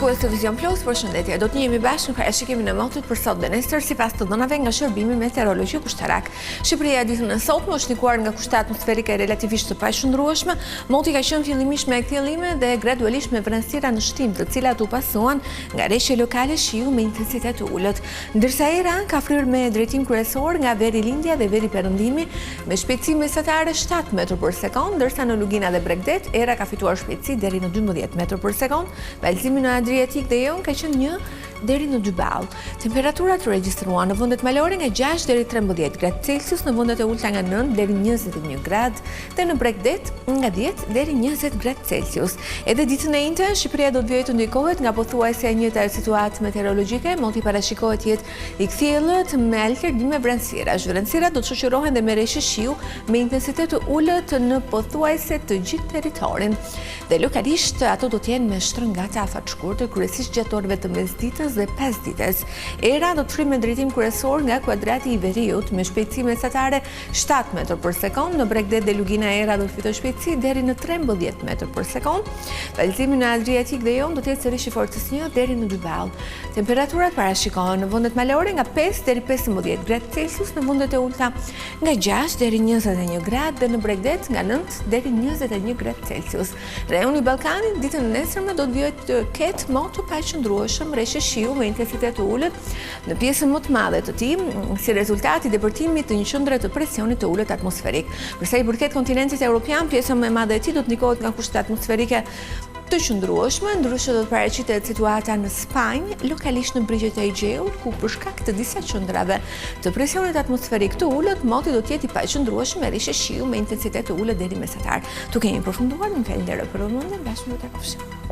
Shikues të Vision Plus, përshëndetje. Do të jemi bashkë në parashikimin e motit për sot dhe nesër sipas të dhënave nga shërbimi meteorologjik ushtarak. Shqipëria ditën e sotme është ndikuar nga kushte atmosferike relativisht të paqëndrueshme. Moti ka qenë fillimisht me kthjellime dhe gradualisht me vranësira në shtim, të cilat u pasuan nga reshje lokale shiu me intensitet të ulët. Ndërsa era ka fryrë me drejtim kryesor nga veri lindja dhe veri perëndimi me shpejtësi mesatare 7 metër për sekond, ndërsa në Lugina dhe Bregdet era ka fituar shpejtësi deri në 12 metër për sekond. Valzimi në Adriatik dhe Jon ka qenë 1 deri në 2 ball. Temperaturat regjistruan në vendet malore nga 6 deri 13 gradë Celsius, në vendet e ulta nga 9 deri 21 gradë dhe në Bregdet nga 10 deri 20 gradë Celsius. Edhe ditën e njëjtë Shqipëria do të vijë të ndikohet nga pothuajse e njëjta situatë meteorologjike, moti parashikohet jetë i kthjellët me alternime vranësirash. Vranësirat do të shoqërohen dhe me reshje shiu me intensitet të ulët në pothuajse të gjithë territorin. Dhe lokalisht ato do të jenë me shtrëngata afat shkurtër, kryesisht gjatë orëve të mesditës dhe pasdites. Era do të frymë me drejtim kryesor nga kuadrati i veriut me shpejtësi mesatare 7 metër për sekond. Në Bregdet dhe Lugina era do të fitojë shpejtësi deri në 13 metër për sekond. Valzimi në Adriatik dhe Jon do të jetë sërish i forcës 1 deri në 2 ball. Temperaturat parashikohen në vendet malore nga 5 deri 15 gradë Celsius, në vendet e ulta nga 6 deri 21 gradë dhe në Bregdet nga 9 deri 21 gradë Celsius. Rajoni i Ballkanit ditën e nesërme do të vijë të ketë mot të paqëndrueshëm, reshje shiu me intensitet të ulët në pjesën më të madhe të tij, si rezultat i depërtimit të një qendre të presionit të ulët atmosferik. Për sa i përket kontinentit evropian, pjesa më e madhe e tij do të ndikohet nga kushtet atmosferike të qëndrueshme, ndryshe do të paraqitet situata në Spanjë, lokalisht në brigjet e Egjeut, ku për shkak të disa qendrave të presionit atmosferik të ulët, moti do të jetë i paqëndrueshëm me reshje shiu me intensitet të ulët deri mesatar. Tu kemi përfunduar, më falenderoj për vëmendjen, bashkë me ta kufshim.